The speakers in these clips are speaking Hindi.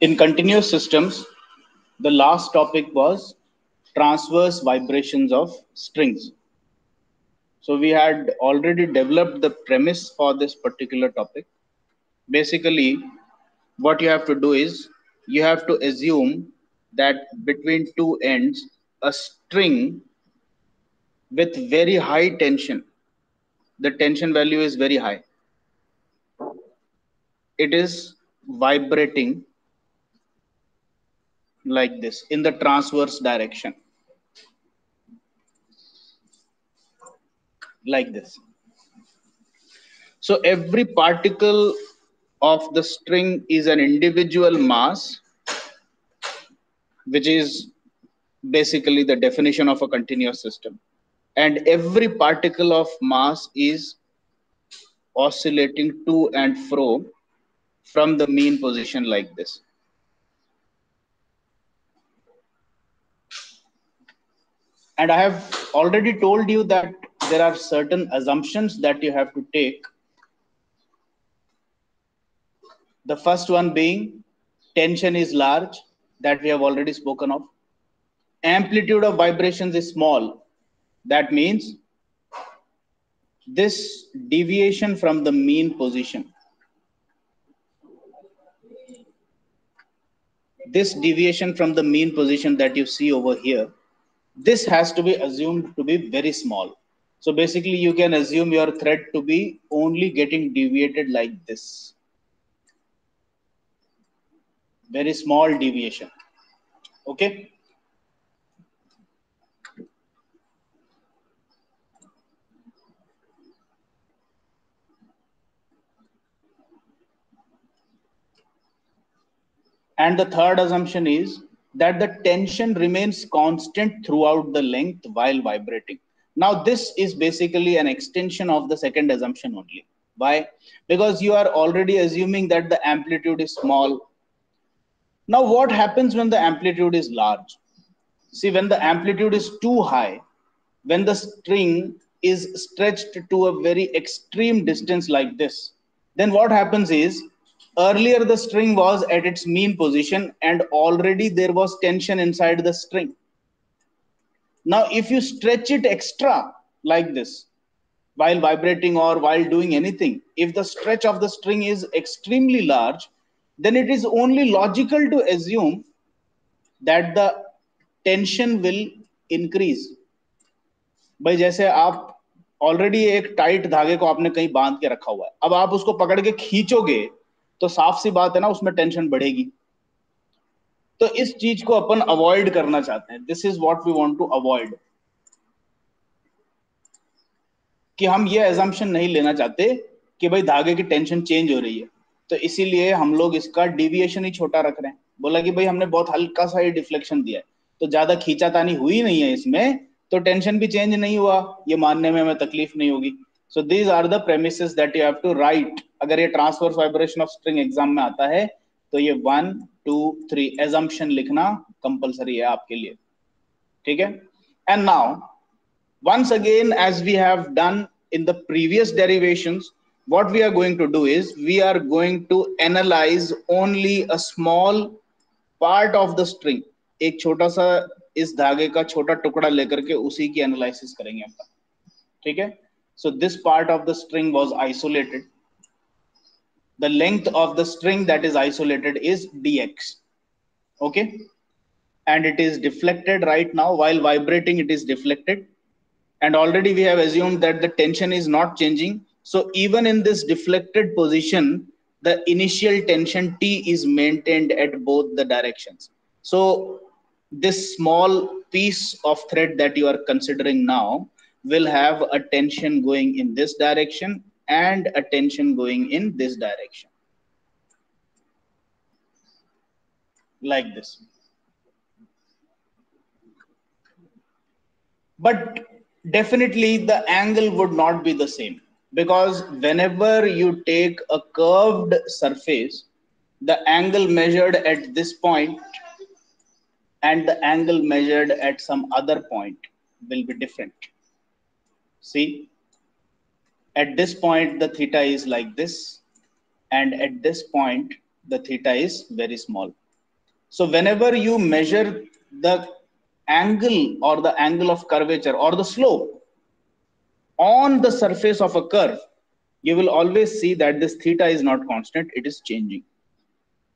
In continuous systems, the last topic was transverse vibrations of strings. So we had already developed the premise for this particular topic. Basically, what you have to do is you have to assume that between two ends, a string with very high tension, the tension value is very high. It is vibrating like this in the transverse direction, like this. So every particle of the string is an individual mass, which is basically the definition of a continuous system. And every particle of mass is oscillating to and fro from the mean position like this. And I have already told you that there are certain assumptions that you have to take. The first one being tension is large, that we have already spoken of. Amplitude of vibrations is small. That means this deviation from the mean position, this deviation from the mean position that you see over here, this has to be assumed to be very small. So basically you can assume your thread to be only getting deviated like this. Very small deviation. Okay. And the third assumption is that the tension remains constant throughout the length while vibrating. Now, this is basically an extension of the second assumption only. Why? Because you are already assuming that the amplitude is small. Now, what happens when the amplitude is large? See, when the amplitude is too high, when the string is stretched to a very extreme distance like this, then what happens is earlier the string was at its mean position and already there was tension inside the string. Now, if you stretch it extra like this while vibrating or while doing anything, if the stretch of the string is extremely large, then it is only logical to assume that the tension will increase. भाई जैसे आप ऑलरेडी एक टाइट धागे को आपने कहीं बांध के रखा हुआ है, अब आप उसको पकड़ के खींचोगे तो साफ सी बात है ना, उसमें टेंशन बढ़ेगी. तो इस चीज को अपन अवॉइड करना चाहते हैं. This is what we want to avoid, कि हम ये एजम्पशन नहीं लेना चाहते कि भाई धागे की टेंशन चेंज हो रही है, तो इसीलिए हम लोग इसका डेविएशन ही छोटा रख रहे हैं. बोला कि भाई हमने बहुत हल्का सा ही डिफ्लेक्शन दिया है, तो ज्यादा खींचातानी हुई नहीं है इसमें, तो टेंशन भी चेंज नहीं हुआ, ये मानने में हमें तकलीफ नहीं होगी. So these are the premises that you have to write. अगर ये transverse vibration of string exam में आता है तो ये 1 2 3 एजम्पशन लिखना कंपलसरी है आपके लिए. ठीक है. And now once again, as we have done in the previous derivations, what we are going to do is we are going to analyze only a small part of the string. एक छोटा सा इस धागे का छोटा टुकड़ा लेकर के उसी की एनालिसिस करेंगे अपन. ठीक है. So this part of the string was isolated. The length of the string that is isolated is dx. Okay. And it is deflected right now. While vibrating, it is deflected. And already we have assumed that the tension is not changing. So even in this deflected position, the initial tension T is maintained at both the directions. So this small piece of thread that you are considering now will have a tension going in this direction and a tension going in this direction. Like this. But definitely the angle would not be the same, because whenever you take a curved surface, the angle measured at this point and the angle measured at some other point will be different. See, at this point, the theta is like this, and at this point, the theta is very small. So whenever you measure the angle or the angle of curvature or the slope on the surface of a curve, you will always see that this theta is not constant, it is changing.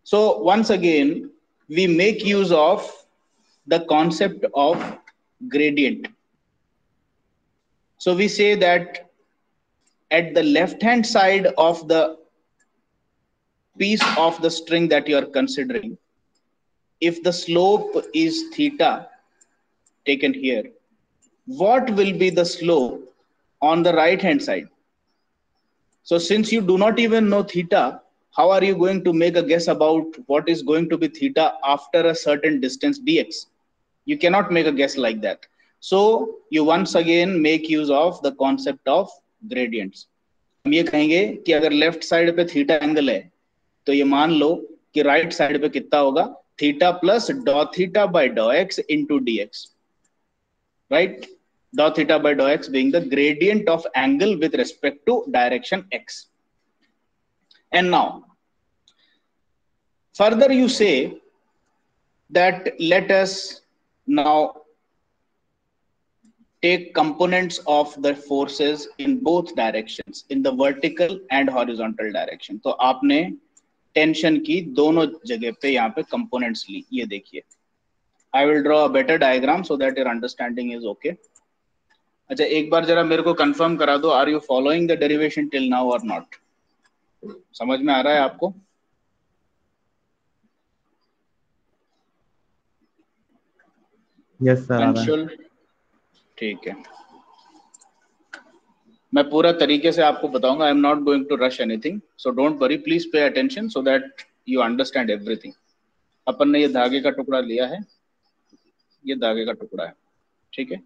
So once again, we make use of the concept of gradient. So we say that at the left hand side of the piece of the string that you are considering, if the slope is theta taken here, what will be the slope on the right hand side? So since you do not even know theta, how are you going to make a guess about what is going to be theta after a certain distance dx? You cannot make a guess like that. So you once again make use of the concept of gradients. हम ये कहेंगे कि अगर लेफ्ट साइड पे थीटा एंगल है तो ये मान लो कि राइट साइड पे कितना होगा, थीटा प्लस डॉ थीटा बाय डॉ x into dx, right? Dot theta by dot x being the gradient of angle with respect to direction x. And now further you say that let us now take components of the forces in both directions, in the vertical and horizontal direction. तो आपने टेंशन की दोनों जगह पे यहाँ पे components ली, ये देखिए. I will draw a better diagram so that your understanding is okay. अच्छा, एक बार जरा मेरे को कंफर्म करा दो, are you following the derivation till now or not? समझ में आ रहा है आपको? यस सर, आ रहा है. ठीक है, मैं पूरा तरीके से आपको बताऊंगा. I am not going to rush anything, so don't worry, please pay attention so that you understand everything. अपन ने ये धागे का टुकड़ा लिया है, ये धागे का टुकड़ा है, ठीक है.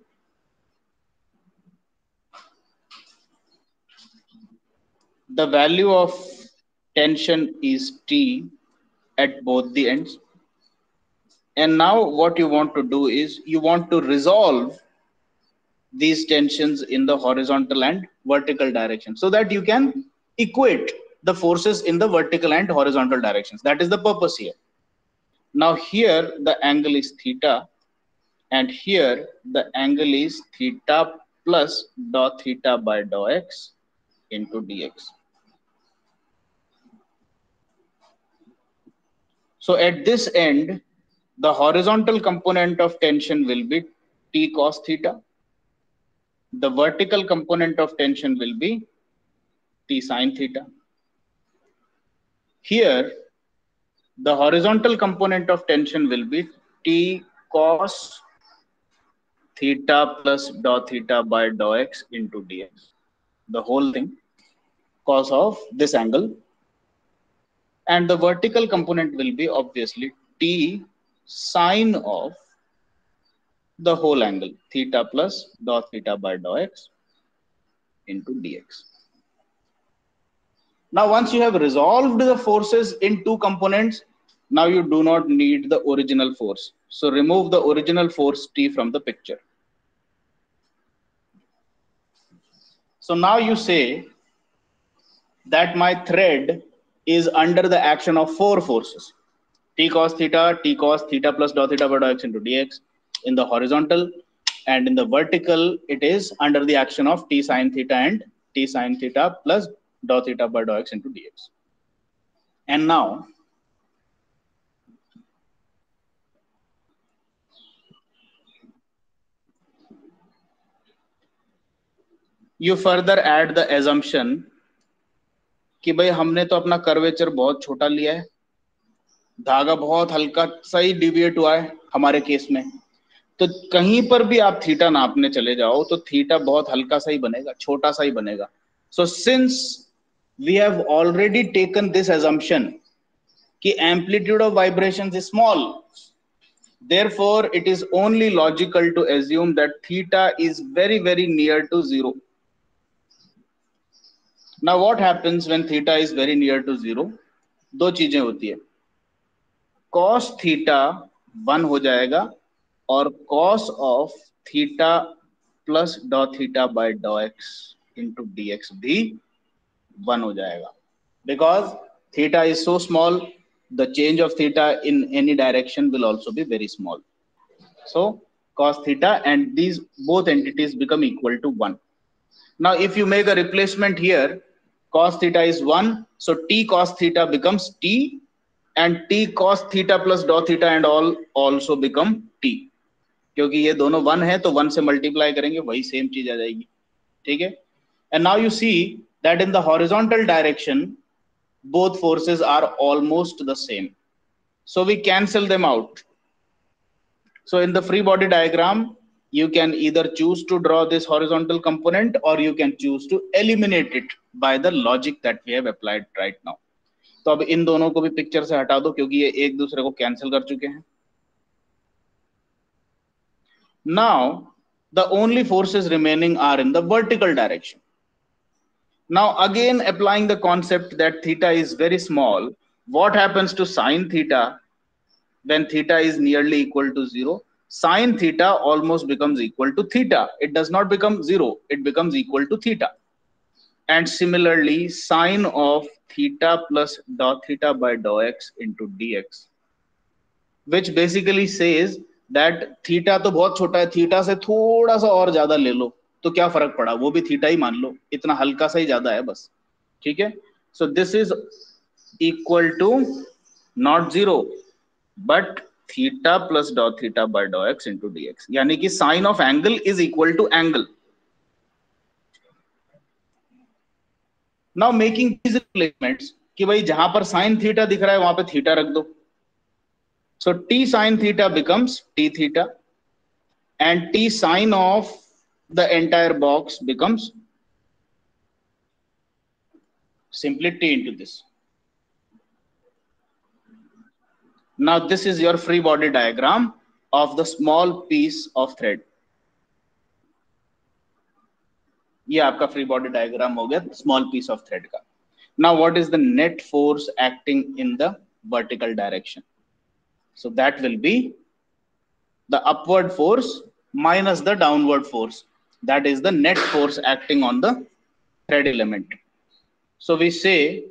The value of tension is T at both the ends. And now what you want to do is you want to resolve these tensions in the horizontal and vertical direction so that you can equate the forces in the vertical and horizontal directions. That is the purpose here. Now here the angle is theta, and here the angle is theta plus dot theta by dot x into dx. So at this end, the horizontal component of tension will be T cos theta. The vertical component of tension will be T sin theta. Here, the horizontal component of tension will be T cos theta plus dot theta by dot x into dx. The whole thing, cos of this angle. And the vertical component will be obviously T sine of the whole angle, theta plus dot theta by dot x into dx. Now once you have resolved the forces in two components, now you do not need the original force. So remove the original force T from the picture. So now you say that my thread is under the action of four forces: T cos theta plus dot theta by dot x into dx in the horizontal, and in the vertical it is under the action of T sin theta and T sin theta plus dot theta by dot x into dx. And now you further add the assumption कि भाई हमने तो अपना कर्वेचर बहुत छोटा लिया है, धागा बहुत हल्का सा ही डिविएट हुआ है हमारे केस में, तो कहीं पर भी आप थीटा नापने चले जाओ तो थीटा बहुत हल्का सा ही बनेगा, छोटा सा ही बनेगा. So since we have already taken this assumption कि amplitude of vibrations is small, therefore it is only logical to assume that theta is very very near to zero. Now what happens when theta is very near to zero? दो चीजें होती है, cos theta 1 हो जाएगा और cos of theta प्लस डॉ थीटा बाय डॉ एक्स इंटू डी एक्स भी 1 हो जाएगा, because theta is so small, the change of theta in any direction will also be very small. So cos theta and these both entities become equal to 1. Now if you make a replacement here, cos theta is 1, so t cos theta becomes t, and t cos theta plus dot theta and all also become t, क्योंकि ये दोनों 1 है तो 1 से मल्टीप्लाई करेंगे वही सेम चीज आ जाएगी, ठीक है. And now you see that in the horizontal direction both forces are almost the same, so we cancel them out. So in the free body diagram you can either choose to draw this horizontal component or you can choose to eliminate it by the logic that we have applied right now. तो अब इन दोनों को भी पिक्चर से हटा दो क्योंकि ये एक दूसरे को कैंसिल कर चुके हैं. Now the only forces remaining are in the vertical direction. Now again applying the concept that theta is very small, what happens to sine theta when theta is nearly equal to 0? Sine theta almost becomes equal to theta. It does not become 0, it becomes equal to theta. And similarly sine of theta plus dot theta by dot x into dx, which basically says that theta तो बहुत छोटा है, theta से थोड़ा सा और ज्यादा ले लो तो क्या फर्क पड़ा, वो भी थीटा ही मान लो, इतना हल्का सा ही ज्यादा है बस, ठीक है. So this is equal to naught 0 but theta plus dot theta by dot x into d x, यानी कि sine of angle is equal to angle. Now making these replacements कि भाई जहां पर साइन थीटा दिख रहा है वहां पे थीटा रख दो. So t sin theta becomes t theta, and t sine of the entire box becomes simply t into this. Now this is your free body diagram of the small piece of thread. ये आपका free body diagram हो गया small piece of thread का. Now what is the net force acting in the vertical direction? So that will be the upward force minus the downward force. That is the net force acting on the thread element. So we say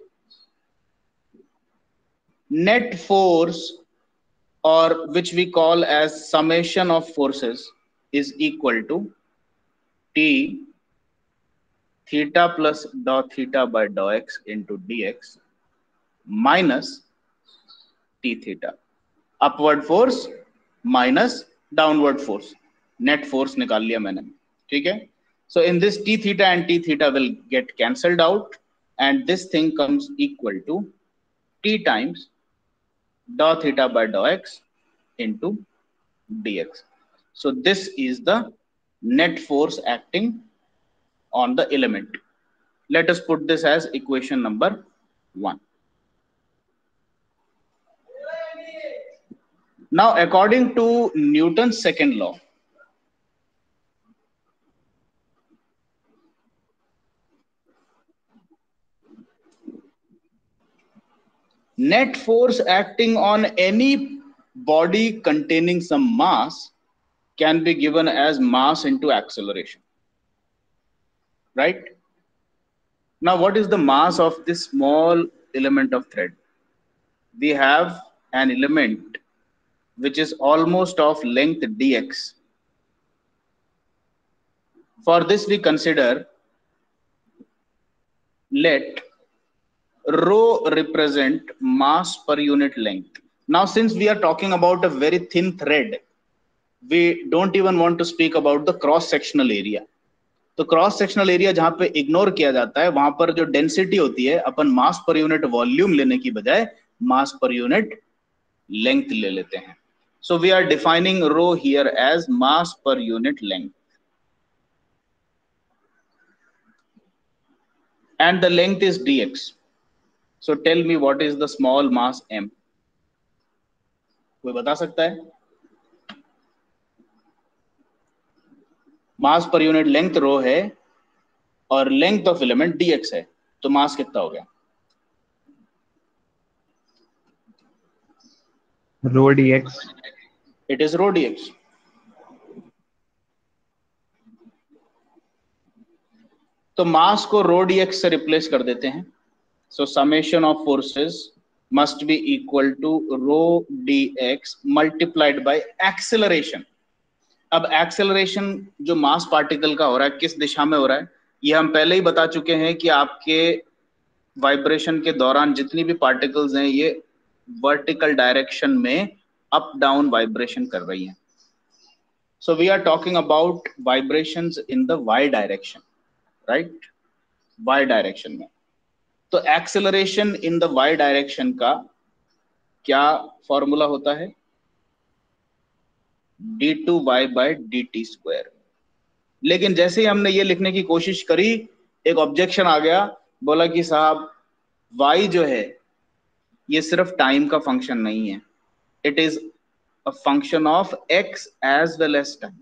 net force, or which we call as summation of forces, is equal to t theta plus dot theta by dot x into dx minus t theta. Upward force minus downward force, net force निकाल लिया मैंने, ठीक है. So in this t theta and t theta will get cancelled out, and this thing comes equal to t times dot theta by dot x into dx. So this is the net force acting on the element. Let us put this as equation number 1. Now according to Newton's second law, net force acting on any body containing some mass can be given as mass into acceleration, right? Now what is the mass of this small element of thread? We have an element which is almost of length dx. For this we consider, let rho represent mass per unit length. Now since we are talking about a very thin thread, we don't even want to speak about the cross sectional area. तो क्रॉस सेक्शनल एरिया जहां पे इग्नोर किया जाता है, वहां पर जो डेंसिटी होती है अपन मास पर यूनिट वॉल्यूम लेने की बजाय मास पर यूनिट लेंथ ले लेते हैं. So we are defining rho here as mass per unit length, and the length is dx. So tell me what is the small mass m? कोई बता सकता है? मास पर यूनिट लेंथ रो है और लेंथ ऑफ एलिमेंट dx है, तो मास कितना हो गया? Rho dx. It is rho dx. तो मास को रो dx से रिप्लेस कर देते हैं. So summation of forces must be equal to rho dx multiplied by acceleration. अब एक्सेलरेशन जो मास पार्टिकल का हो रहा है किस दिशा में हो रहा है, ये हम पहले ही बता चुके हैं कि आपके वाइब्रेशन के दौरान जितनी भी पार्टिकल्स हैं ये वर्टिकल डायरेक्शन में अप डाउन वाइब्रेशन कर रही हैं. So we are talking about vibrations in the y direction, right? Y direction में. तो acceleration in the y direction का क्या फॉर्मूला होता है? d2y bye dt square. लेकिन जैसे ही हमने ये लिखने की कोशिश करी, एक ऑब्जेक्शन आ गया, बोला कि साहब y जो है ये सिर्फ टाइम का फंक्शन नहीं है, it is a function of x as well as time.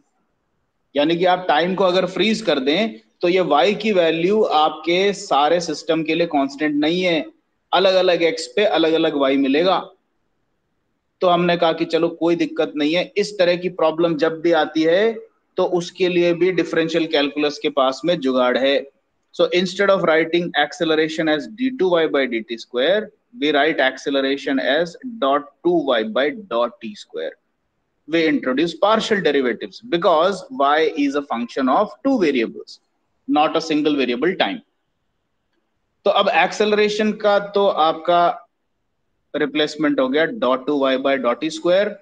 यानी कि आप टाइम को अगर फ्रीज कर दें तो ये y की वैल्यू आपके सारे सिस्टम के लिए कांस्टेंट नहीं है, अलग अलग x पे अलग अलग y मिलेगा. तो हमने कहा कि चलो कोई दिक्कत नहीं है, इस तरह की प्रॉब्लम जब भी आती है तो उसके लिए भी डिफरेंशियल कैलकुलस के पास में जुगाड़ है. So instead of writing acceleration as d2y by dt square, we write acceleration as dot 2y by dot t square. We introduce partial derivatives because y is a function of two variables, not a single variable time. तो अब एक्सेलरेशन का तो आपका रिप्लेसमेंट हो गया dot two y by dot t square,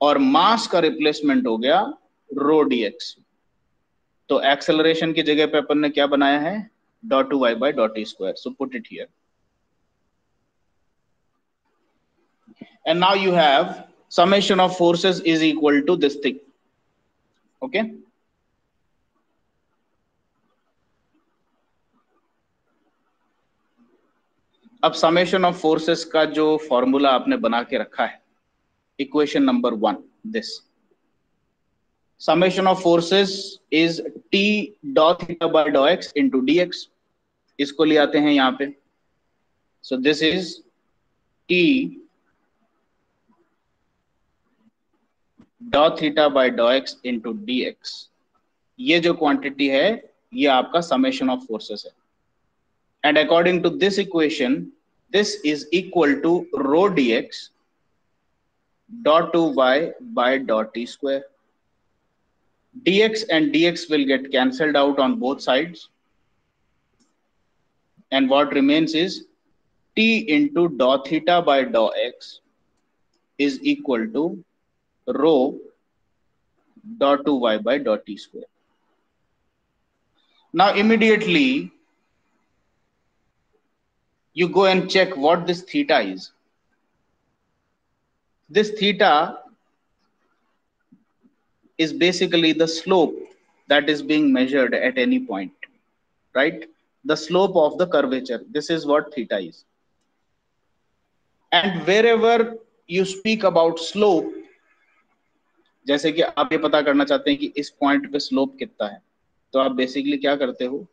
और मास का रिप्लेसमेंट हो गया रो dx. तो एक्सेलरेशन की जगह पे अपन ने क्या बनाया है? Dot two y by dot t square. So put it here and now you have summation of forces is equal to this thing. Okay, अब समेशन ऑफ फोर्सेस का जो फॉर्मूला आपने बना के रखा है, equation number 1, this summation of forces is t dot theta by dot x into dx. इसको ले आते हैं यहां पे. So this is t dot theta by dot x into dx. ये जो क्वांटिटी है ये आपका summation of forces है. And according to this equation, this is equal to rho dx dot 2y by dot t square. Dx and dx will get cancelled out on both sides, and what remains is t into dot theta by dot x is equal to rho dot 2y by dot t square. Now immediately you go and check what this theta is. This theta is basically the slope that is being measured at any point, right? The slope of the curvature. This is what theta is. And wherever you speak about slope, जैसे कि आप ये पता करना चाहते हैं कि इस पॉइंट पे स्लोप कितना है, तो आप बेसिकली क्या करते हो?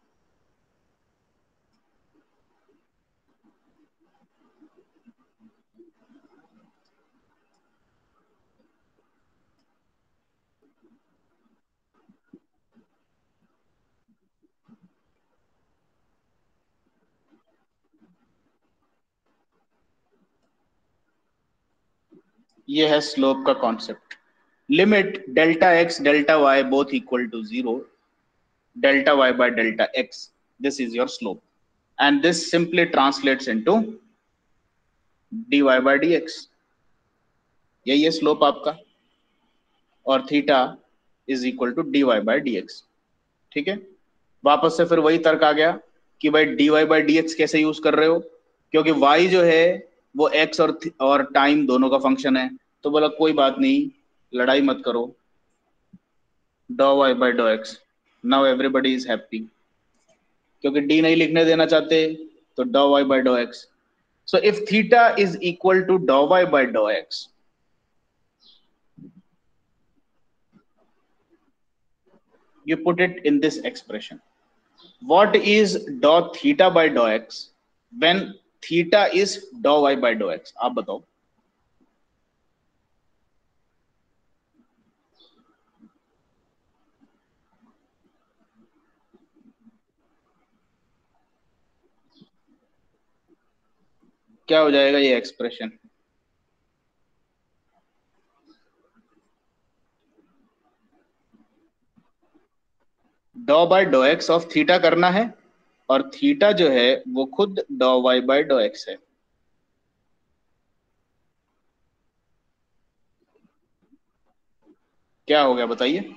ये है स्लोप का concept. Limit delta x delta y both equal to 0, delta y by delta x, this is your slope, and this simply translates into dy by dx. यही है स्लोप आपका, और theta is equal to dy by dx. ठीक है, वापस से फिर वही तर्क आ गया कि भाई dy by dx कैसे यूज कर रहे हो, क्योंकि y जो है वो x और टाइम दोनों का फंक्शन है. तो बोला कोई बात नहीं, लड़ाई मत करो, dou y by dou x. Now everybody is happy, क्योंकि d नहीं लिखने देना चाहते, तो dou y by dou x. So if theta is equal to dou y by dou x, you put it in this expression. What is dou theta by dou x when theta is dou y by dou x? आप बताओ. क्या हो जाएगा ये एक्सप्रेशन? डॉ बाय डॉ एक्स ऑफ थीटा करना है, और थीटा जो है वो खुद डॉ वाई बाय डॉ एक्स है। क्या हो गया बताइए?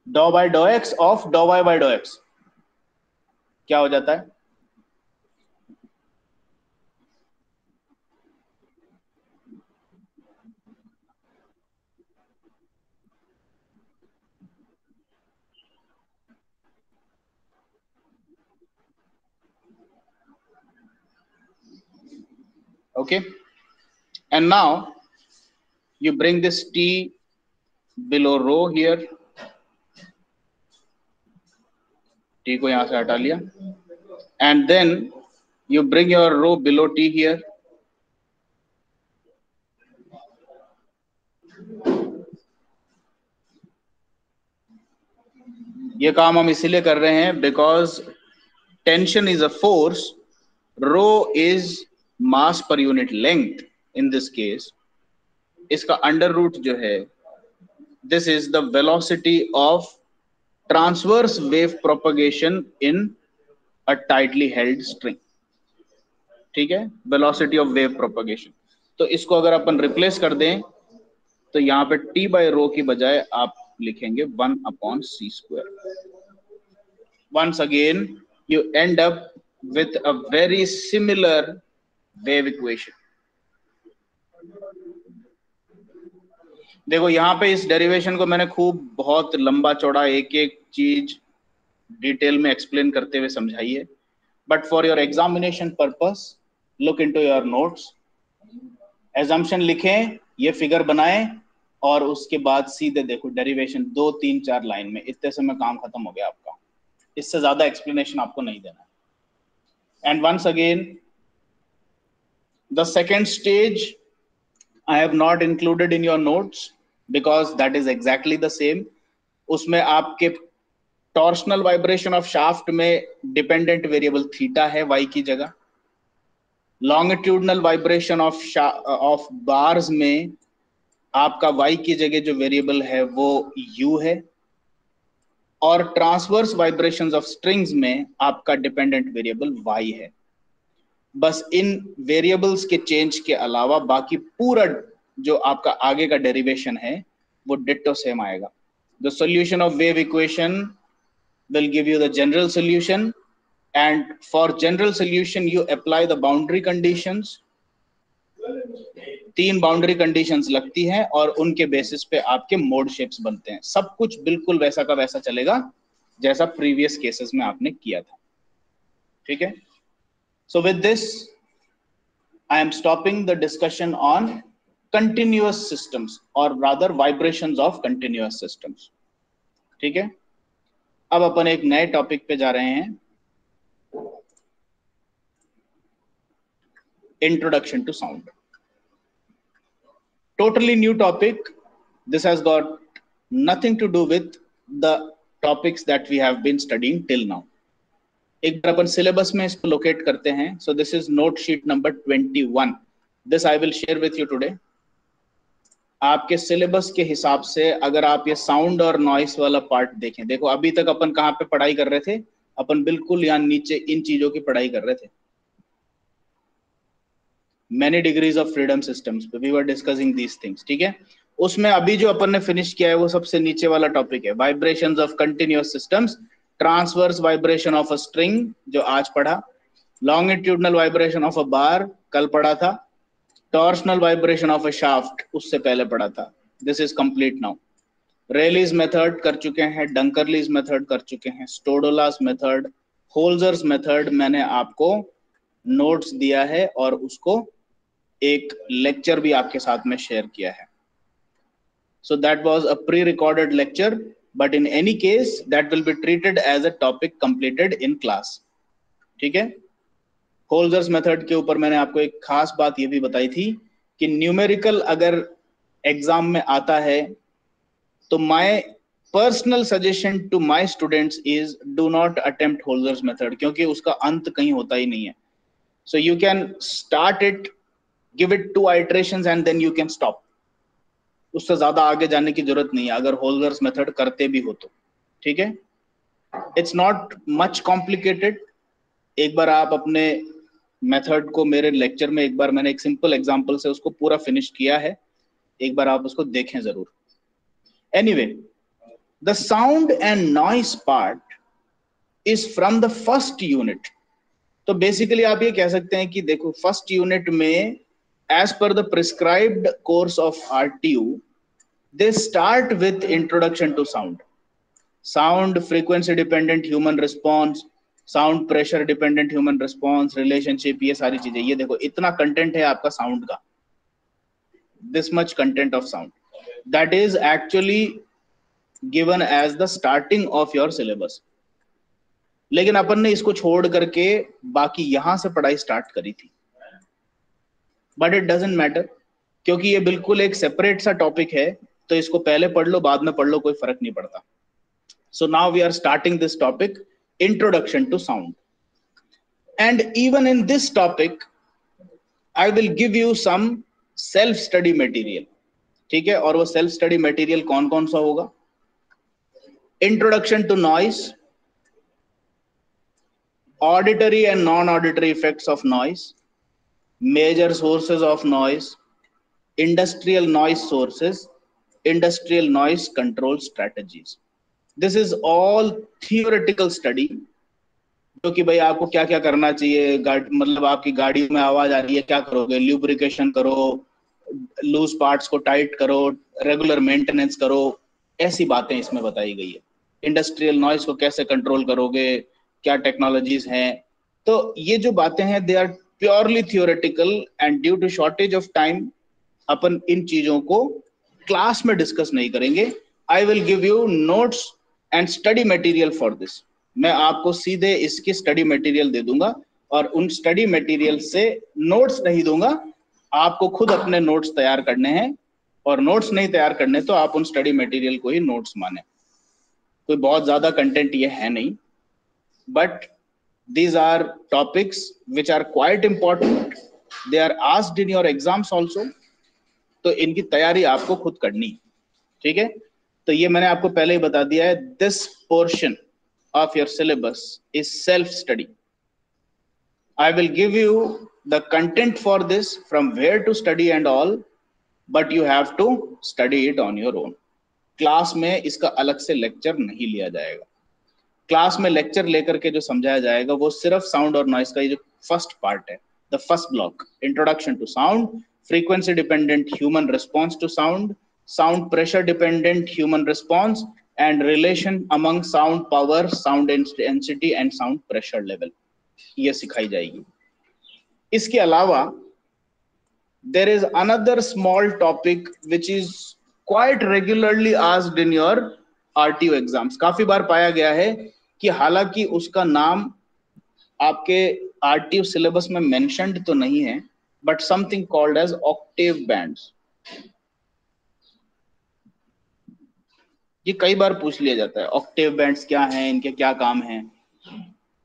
डॉ बाय डॉ एक्स ऑफ डॉ वाई बाय डॉ एक्स क्या हो जाता है? Okay, and now you bring this t below rho here, t को यहां से हटा लिया, and then you bring your rho below t here. ये काम हम इसीलिए कर रहे हैं because tension is a force, rho is mass per unit length in this case. इसका अंडर रूट जो है, this is the velocity of transverse wave propagation in a tightly held string. ठीक है, वेलोसिटी ऑफ वेव प्रोपगेशन। तो इसको अगर अपन रिप्लेस कर दें तो यहाँ पे टी बाय रो की बजाय आप लिखेंगे 1/c²। once again you end up with a very similar wave equation। देखो यहाँ पे इस डेरिवेशन को मैंने खूब बहुत लंबा चौड़ा एक एक चीज डिटेल में एक्सप्लेन करते हुए समझाई है, but for your examination purpose look into your notes, assumption लिखें, ये फिगर बनाएं, और उसके बाद सीधे देखो डेरिवेशन 2 3 4 लाइन में, इतने से में काम खत्म हो गया आपका। इससे ज्यादा एक्सप्लेनेशन आपको नहीं देना है। And once again the second stage I have not included in your notes because that is exactly the same। उसमें आपके टॉर्शनल वाइब्रेशन ऑफ शाफ्ट में डिपेंडेंट वेरिएबल थीटा है y की जगह, लॉन्गिट्यूडनल वाइब्रेशन ऑफ बार्स में आपका y की जगह जो वेरिएबल है वो u है, और ट्रांसवर्स वाइब्रेशंस ऑफ स्ट्रिंग्स में आपका डिपेंडेंट वेरिएबल y है। बस इन वेरिएबल्स के चेंज के अलावा बाकी पूरा जो आपका आगे का डेरिवेशन है वो डिट्टो सेम आएगा। The solution of wave equation will give you the general solution, and for general solution you apply the boundary conditions। 3 boundary conditions लगती हैं और उनके बेसिस पे आपके मोड शेप्स बनते हैं। सब कुछ बिल्कुल वैसा का वैसा चलेगा जैसा प्रीवियस केसेस में आपने किया था। ठीक है, so with this I am stopping the discussion on continuous systems, or rather vibrations of continuous systems। ठीक है, अब अपन एक नए टॉपिक पे जा रहे हैं, introduction to sound. Totally new topic। This has got nothing to do with the topics that we have been studying till now। एक बार अपन सिलेबस में इसको लोकेट करते हैं। सो this is note sheet number 21। This I will share with you today. आपके सिलेबस के हिसाब से अगर आप ये साउंड और नॉइस वाला पार्ट देखें, देखो अभी तक अपन कहाँ पे पढ़ाई कर रहे थे? अपन बिल्कुल यहाँ नीचे इन चीजों की पढ़ाई कर रहे थे। Many degrees of freedom systems पे we were discussing these things. ठीक है, उसमें अभी जो अपन ने फिनिश किया है वो सबसे नीचे वाला टॉपिक है, vibrations of continuous systems, transverse vibration of a string जो आज पढ़ा, लॉन्गिट्यूडनल वाइब्रेशन ऑफ अ बार कल पढ़ा था, torsional vibration of a shaft उससे पहले पढ़ा था। This is complete now. Rayleigh's method कर चुके हैं, डंकरलीज मेथड कर चुके हैं, स्टोडोलास मेथड, होल्जर्स मेथड मैंने आपको नोट्स दिया है और उसको एक लेक्चर भी आपके साथ में शेयर किया है। So that was a pre-recorded lecture, but in any case that will be treated as a topic completed in class। ठीक है, होल्जर्स मेथड के ऊपर मैंने आपको एक खास बात ये भी बताई थी कि न्यूमेरिकल अगर एग्जाम में आता है तो मैं personal suggestion to my students is do not attempt Holzer's method, क्योंकि उसका अंत कहीं होता ही नहीं है. So you can start it, give it 2 iterations and then you can stop. उससे ज्यादा आगे जाने की जरूरत नहीं है अगर होल्जर्स मेथड करते भी हो तो. ठीक है, इट्स नॉट मच कॉम्प्लिकेटेड. एक बार आप अपने मेथड को, मेरे लेक्चर में एक बार मैंने एक सिंपल एग्जांपल से उसको पूरा फिनिश किया है, एक बार आप उसको देखें जरूर. Anyway, the sound and noise part is from the first unit. तो बेसिकली आप ये कह सकते हैं कि देखो, फर्स्ट यूनिट में as per the prescribed course of RTU they start with introduction to sound frequency dependent human response, sound pressure dependent human response, relationship, ये सारी चीजें. ये देखो इतना कंटेंट है आपका साउंड का, this much content of sound, that is actually given as the starting of your syllabus. लेकिन अपन ने इसको छोड़ करके बाकी यहां से पढ़ाई स्टार्ट करी थी. बट इट डजंट मैटर, क्योंकि ये बिल्कुल एक सेपरेट सा टॉपिक है, तो इसको पहले पढ़ लो बाद में पढ़ लो, कोई फर्क नहीं पड़ता. So now we are starting this topic, introduction to sound. And even in this topic, I will give you some self study material. ठीक है, और वो self study material कौन कौन सा होगा? Introduction to noise, auditory and non-auditory effects of noise, major sources of noise, industrial noise sources, industrial noise control strategies. This is all theoretical study, जो कि भाई आपको क्या क्या करना चाहिए. मतलब आपकी गाड़ी में आवाज आ रही है, क्या करोगे? ल्यूब्रिकेशन करो, लूज पार्ट्स को टाइट करो, रेगुलर मेंटेनेंस करो, ऐसी बातें इसमें बताई गई है. इंडस्ट्रियल नॉइज को कैसे कंट्रोल करोगे, क्या टेक्नोलॉजीज हैं. तो ये जो बातें हैं, they are purely theoretical, and due to shortage of time अपन इन चीजों को क्लास में डिस्कस नहीं करेंगे. I will give you notes and study material for this. मैं आपको सीधे इसकी स्टडी मटेरियल दे दूंगा, और उन स्टडी मटेरियल से नोट्स नहीं दूंगा. आपको खुद अपने नोट्स तैयार करने हैं, और नोट्स नहीं तैयार करने तो आप उन स्टडी मटेरियल को ही नोट्स माने. कोई बहुत ज्यादा कंटेंट ये है नहीं, but these are topics which are quite important. They are asked in your exams also. तो इनकी तैयारी आपको खुद करनी. ठीक है, तो ये मैंने आपको पहले ही बता दिया है. This portion of your syllabus is self study. I will give you the content for this, from where to study and all, but you have to study it on your own. Class में इसका अलग से लेक्चर नहीं लिया जाएगा. क्लास में लेक्चर लेकर के जो समझाया जाएगा वो सिर्फ साउंड और नॉइस का ये जो फर्स्ट पार्ट है, the first block, introduction to sound, frequency dependent human response to sound, sound pressure dependent human response, and relation among sound power, sound intensity and sound pressure level, ये सिखाई जाएगी. इसके अलावा there is another small topic which is quite regularly asked in your RTO exams. काफी बार पाया गया है कि हालांकि उसका नाम आपके RTO सिलेबस में मेंशन्ड तो नहीं है, but something called as octave bands. ये कई बार पूछ लिया जाता है, ऑक्टेव बैंड्स क्या हैं, इनके क्या काम हैं.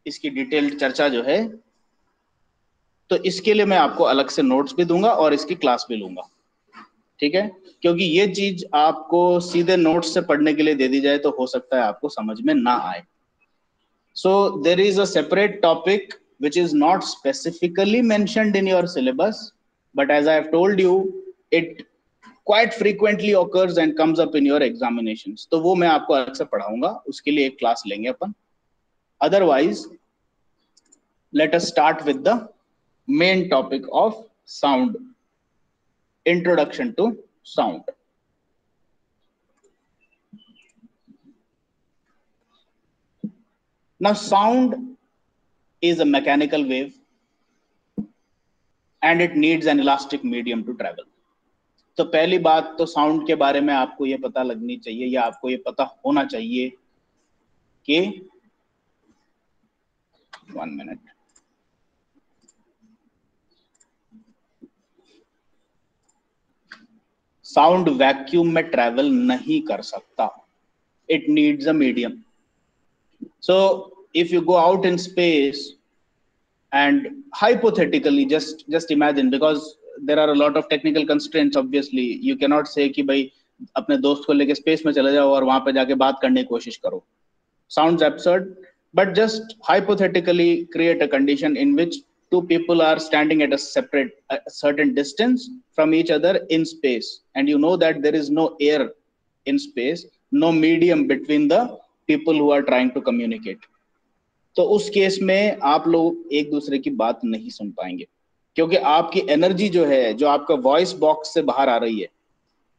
इसकी डिटेल्ड चर्चा जो है, तो इसके लिए मैं आपको अलग से नोट्स भी दूंगा और इसकी क्लास भी लूंगा. ठीक है, क्योंकि ये चीज आपको सीधे नोट्स से पढ़ने के लिए दे दी जाए तो हो सकता है आपको समझ में ना आए. So there is a separate topic which is not specifically mentioned in your syllabus, but as I have told you, it quite frequently occurs and comes up in your examinations. तो वो मैं आपको अलग से पढ़ाऊंगा, उसके लिए एक क्लास लेंगे अपन. Otherwise, let us start with the main topic of sound, introduction to sound. Now sound is a mechanical wave and it needs an elastic medium to travel. तो पहली बात तो साउंड के बारे में आपको ये पता लगनी चाहिए, या आपको ये पता होना चाहिए कि 1 मिनट, साउंड वैक्यूम में ट्रैवल नहीं कर सकता. it needs a medium. So if you go out in space and hypothetically just imagine, because there are a lot of technical constraints, obviously you cannot say कि भाई अपने दोस्त को लेके स्पेस में चले जाओ और वहां पे जाके बात करने की कोशिश करो. Sounds absurd, but just hypothetically create a condition in which two people are standing at a certain distance from each other in space, and you know that there is no air in space, no medium between the people who are trying to communicate. तो उस केस में आप लोग एक दूसरे की बात नहीं सुन पाएंगे, क्योंकि आपकी एनर्जी जो है, जो आपका वॉइस बॉक्स से बाहर आ रही है,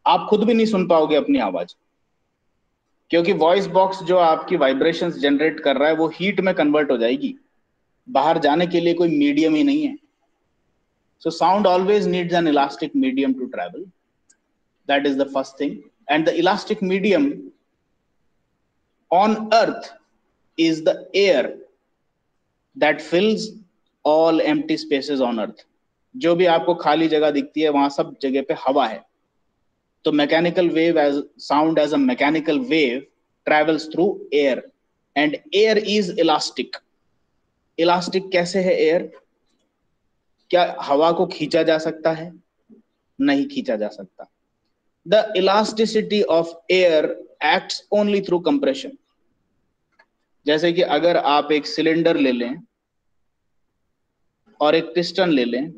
आप खुद भी नहीं सुन पाओगे अपनी आवाज, क्योंकि वॉइस बॉक्स जो आपकी वाइब्रेशंस जनरेट कर रहा है वो हीट में कन्वर्ट हो जाएगी, बाहर जाने के लिए कोई मीडियम ही नहीं है. So sound always needs an elastic medium to travel. That is the first thing. And the elastic medium on earth is the air that fills all empty spaces on earth. जो भी आपको खाली जगह दिखती है वहां सब जगह पे हवा है. तो mechanical wave as sound as a mechanical wave travels through air, and air is elastic. Elastic कैसे है एयर? क्या हवा को खींचा जा सकता है? नहीं खींचा जा सकता. The elasticity of air acts only through compression. जैसे कि अगर आप एक सिलेंडर ले लें और एक पिस्टन ले लें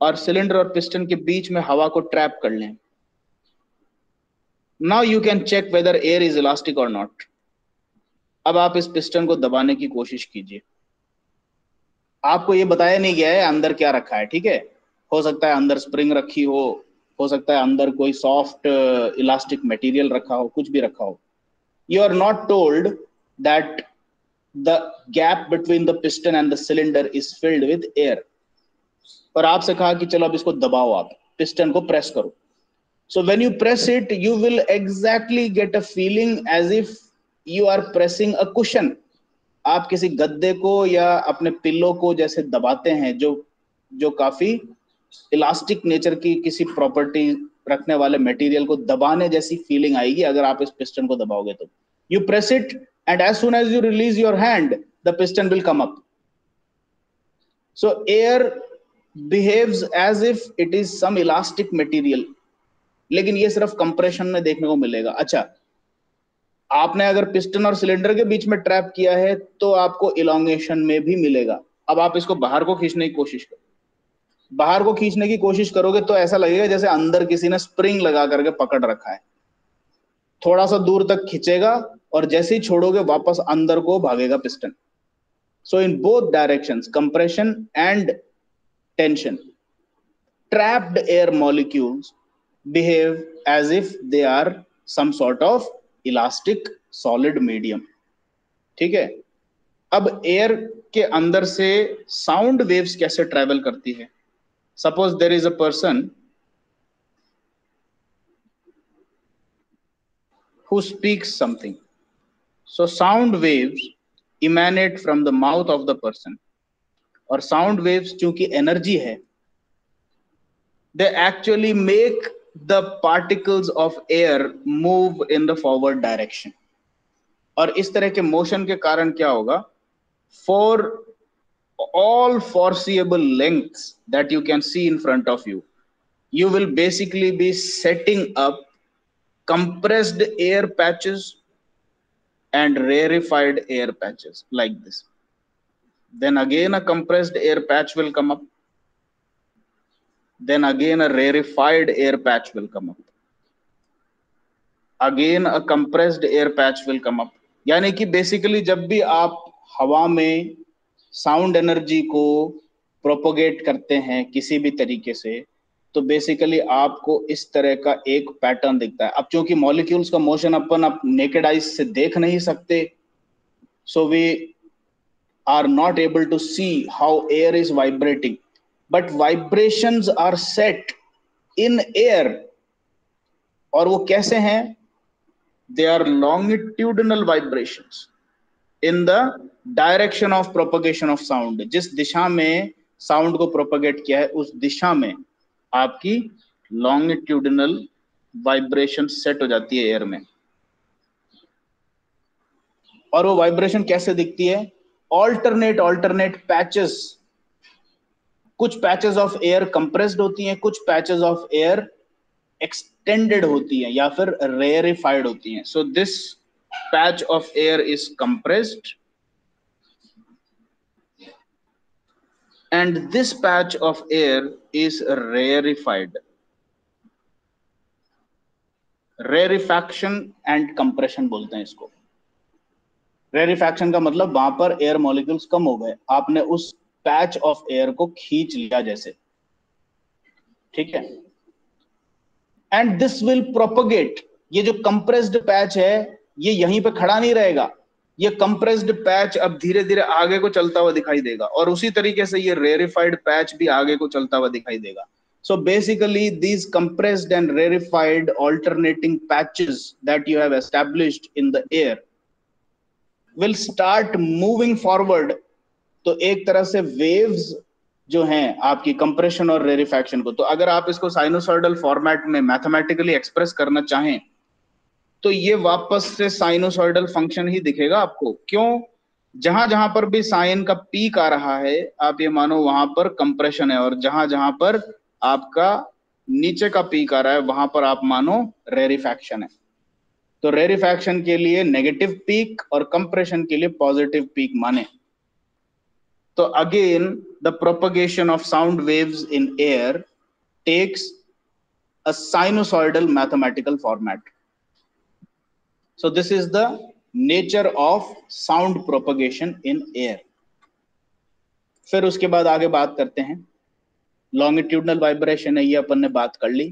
और सिलेंडर और पिस्टन के बीच में हवा को ट्रैप कर लें, now you can check whether air is elastic और नॉट. अब आप इस पिस्टन को दबाने की कोशिश कीजिए. आपको ये बताया नहीं गया है अंदर क्या रखा है, ठीक है? हो सकता है अंदर स्प्रिंग रखी हो सकता है अंदर कोई सॉफ्ट इलास्टिक मटेरियल रखा हो, कुछ भी रखा हो. You are not told that the gap between the piston and the cylinder is filled with air. और आपसे कहा कि चलो अब इसको दबाओ, आप पिस्टन को प्रेस करो. So when you press it, you will exactly get a feeling as if you are pressing a cushion. आप किसी गद्दे को या अपने पिल्लो को जैसे दबाते हैं, जो काफी इलास्टिक नेचर की किसी प्रॉपर्टी रखने वाले मटेरियल को दबाने जैसी फीलिंग आएगी अगर आप इस पिस्टन को दबाओगे तो. You press it and as soon as you release your hand, the piston will come up. So air behaves as if it is some elastic material, लेकिन ये सिर्फ कंप्रेशन में देखने को मिलेगा. अच्छा, आपने अगर पिस्टन और सिलेंडर के बीच में ट्रैप किया है तो आपको इलोंगेशन में भी मिलेगा. अब आप इसको बाहर को खींचने की कोशिश करो. बाहर को खींचने की कोशिश करोगे तो ऐसा लगेगा जैसे अंदर किसी ने स्प्रिंग लगा करके पकड़ रखा है. थोड़ा सा दूर तक खींचेगा और जैसे ही छोड़ोगे वापस अंदर को भागेगा piston. So in both directions, compression and tension, trapped air molecules behave as if they are some sort of elastic solid medium. ठीक है? अब एयर के अंदर से साउंड वेव्स कैसे ट्रेवल करती है? Suppose there is a person who speaks something. So sound waves emanate from the mouth of the person. और sound waves चूंकि energy है, they actually make the particles of air move in the forward direction. और इस तरह के मोशन के कारण क्या होगा? For all foreseeable lengths that you can see in front of you, you will basically be setting up compressed air patches and rarefied air patches like this. Then again a compressed air patch will come up. Then again a rarefied air patch will come up. Again a compressed air patch will come up. यानी कि बेसिकली जब भी आप हवा में साउंड एनर्जी को प्रोपोगेट करते हैं किसी भी तरीके से, तो बेसिकली आपको इस तरह का एक पैटर्न दिखता है. अब क्योंकि मॉलिक्यूल्स का मोशन अपन नेकेड आइज से देख नहीं सकते, so we are not able to see how air is vibrating, but vibrations are set in air. और वो कैसे हैं? They are longitudinal vibrations in the direction of propagation of sound. जिस दिशा में साउंड को प्रोपगेट किया है उस दिशा में आपकी लॉन्गिट्यूडिनल वाइब्रेशन सेट हो जाती है एयर में। और वो वाइब्रेशन कैसे दिखती है? ऑल्टरनेट पैचेस, कुछ पैचेस ऑफ एयर कंप्रेस्ड होती हैं, कुछ पैचेस ऑफ एयर एक्सटेंडेड होती हैं या फिर रेयरिफाइड होती हैं। So this patch of air is compressed and this patch of air is rarefied. Rarefaction and compression बोलते हैं इसको। Rarefaction का मतलब वहां पर एयर मॉलिक्यूल्स कम हो गए, आपने उस पैच ऑफ एयर को खींच लिया जैसे, ठीक है। एंड दिस विल प्रोपगेट, ये जो कंप्रेस्ड पैच है ये यहीं पे खड़ा नहीं रहेगा, ये कंप्रेस्ड पैच अब धीरे धीरे आगे को चलता हुआ दिखाई देगा, और उसी तरीके से ये रेरिफाइड पैच भी आगे को चलता हुआ दिखाई देगा। So basically these compressed and rarefied alternating patches that you have established in the air will start moving forward। तो एक तरह से waves जो हैं आपकी कंप्रेशन और रेरिफैक्शन को, तो अगर आप इसको साइनोसॉइडल फॉर्मेट में मैथमेटिकली एक्सप्रेस करना चाहें तो ये वापस से साइनोसॉइडल फंक्शन ही दिखेगा आपको। क्यों? जहां जहां पर भी साइन का पीक आ रहा है आप ये मानो वहां पर कंप्रेशन है, और जहां जहां पर आपका नीचे का पीक आ रहा है वहां पर आप मानो रेरिफैक्शन है। तो रेरिफैक्शन के लिए नेगेटिव पीक और कंप्रेशन के लिए पॉजिटिव पीक माने। तो again the propagation of sound waves in air takes a sinusoidal mathematical format. So this is the nature of sound propagation in air। फिर उसके बाद आगे बात करते हैं, लॉन्गिट्यूडनल वाइब्रेशन है ये अपन ने बात कर ली।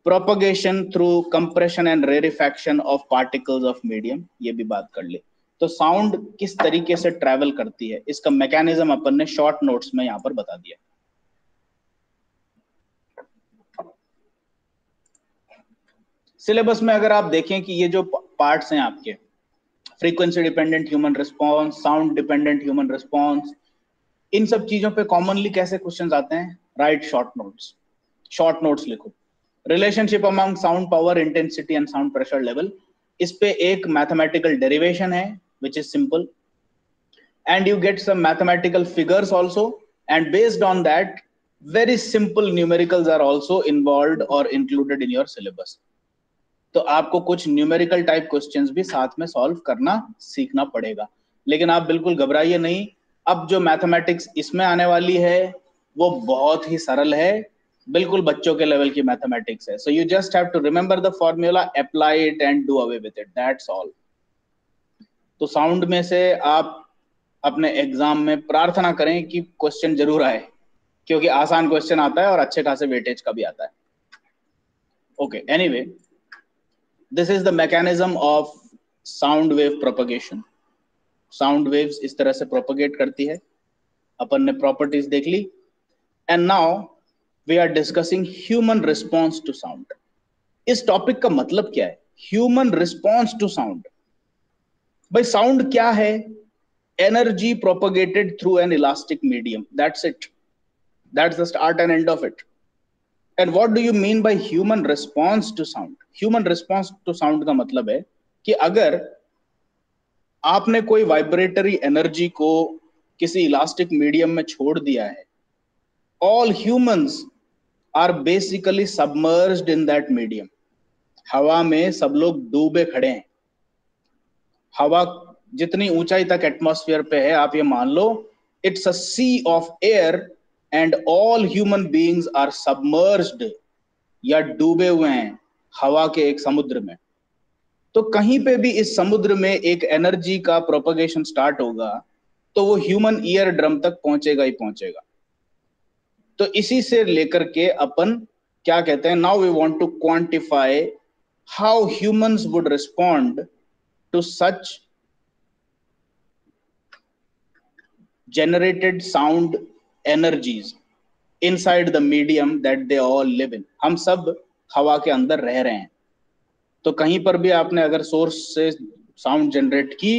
Propagation through compression and rarefaction of particles of medium, ये भी बात कर ली। तो साउंड किस तरीके से ट्रैवल करती है इसका मैकेनिज्म अपन ने शॉर्ट नोट्स में यहां पर बता दिया। सिलेबस में अगर आप देखें कि ये जो पार्ट्स हैं आपके, frequency dependent human response, sound dependent human response, इन सब चीजों पे कॉमनली कैसे क्वेश्चंस आते हैं? Write short notes, short notes लिखो। Relationship among sound power, intensity and sound pressure level, इस पे एक मैथमेटिकल डेरिवेशन है which is simple, and you get some mathematical figures also, and based on that very simple numericals are also involved or included in your syllabus। तो आपको कुछ न्यूमेरिकल टाइप क्वेश्चंस भी साथ में सॉल्व करना सीखना पड़ेगा, लेकिन आप बिल्कुल घबराइए नहीं। अब जो मैथमेटिक्स इसमें आने वाली है वो बहुत ही सरल है, बिल्कुल बच्चों के लेवल की मैथमेटिक्स है। So you just have to remember the formula, apply it and do away with it, that's all. तो साउंड में से आप अपने एग्जाम में प्रार्थना करें कि क्वेश्चन जरूर आए, क्योंकि आसान क्वेश्चन आता है और अच्छे खासे वेटेज का भी आता है। Okay, anyway, this is the mechanism of sound wave propagation. Sound waves इस तरह से प्रोपगेट करती है, अपन ने प्रॉपर्टीज देख ली, and now we are discussing human response to sound. इस टॉपिक का मतलब क्या है? Human response to sound. भाई साउंड क्या है? Energy propagated through an elastic medium, that's it, that's the start and end of it। and what do you mean by human response to sound? human response to sound का मतलब है कि अगर आपने कोई वाइब्रेटरी एनर्जी को किसी इलास्टिक मीडियम में छोड़ दिया है, all humans are basically submerged in that medium। हवा में सब लोग डूबे खड़े हैं। हवा जितनी ऊंचाई तक एटमॉस्फेयर पे है आप ये मान लो, it's a sea of air and all human beings are submerged, या डूबे हुए हैं हवा के एक समुद्र में। तो कहीं पे भी इस समुद्र में एक एनर्जी का प्रोपगेशन स्टार्ट होगा तो वो ह्यूमन ईयर ड्रम तक पहुंचेगा ही पहुंचेगा। तो इसी से लेकर के अपन क्या कहते हैं, now we want to quantify how humans would respond to such generated sound energies inside the medium that they all live in। हम सब हवा के अंदर रह रहे हैं, तो कहीं पर भी आपने अगर सोर्स से साउंड जनरेट की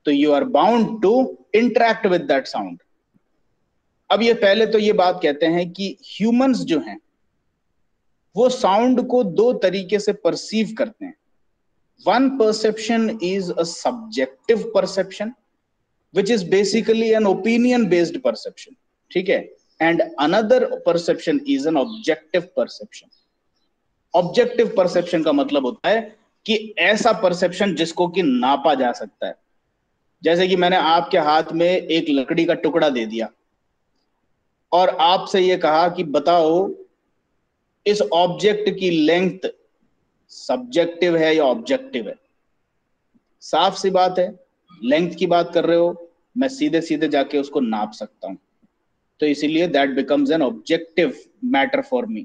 तो you are bound to interact with that sound. अब ये पहले तो ये बात कहते हैं कि ह्यूमंस जो हैं वो साउंड को दो तरीके से परसीव करते हैं. One perception is a subjective perception which is basically an opinion based perception. ठीक है. And another perception is an objective perception. Objective perception का मतलब होता है कि ऐसा परसेप्शन जिसको कि नापा जा सकता है. जैसे कि मैंने आपके हाथ में एक लकड़ी का टुकड़ा दे दिया और आपसे ये कहा कि बताओ इस ऑब्जेक्ट की लेंथ सब्जेक्टिव है या ऑब्जेक्टिव है. साफ सी बात है, लेंथ की बात कर रहे हो, मैं सीधे सीधे जाके उसको नाप सकता हूं. तो इसीलिए that becomes an objective matter for me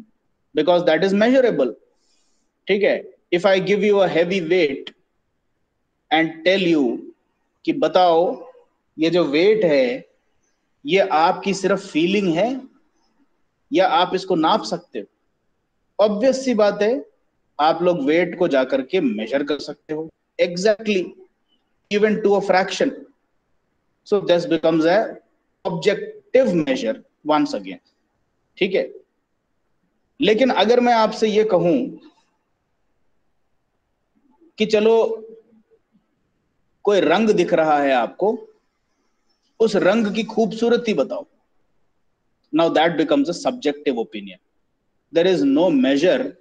because that is measurable. ठीक है. If I give you a heavy weight and tell you कि बताओ ये जो वेट है ये आपकी सिर्फ फीलिंग है या आप इसको नाप सकते हो. ऑब्वियस सी बात है, आप लोग वेट को जाकर के मेजर कर सकते हो exactly even to a fraction. So this becomes a objective measure once again. ठीक है. लेकिन अगर मैं आपसे ये कहूं कि चलो कोई रंग दिख रहा है आपको, उस रंग की खूबसूरती बताओ. Now that becomes a subjective opinion. There is no measure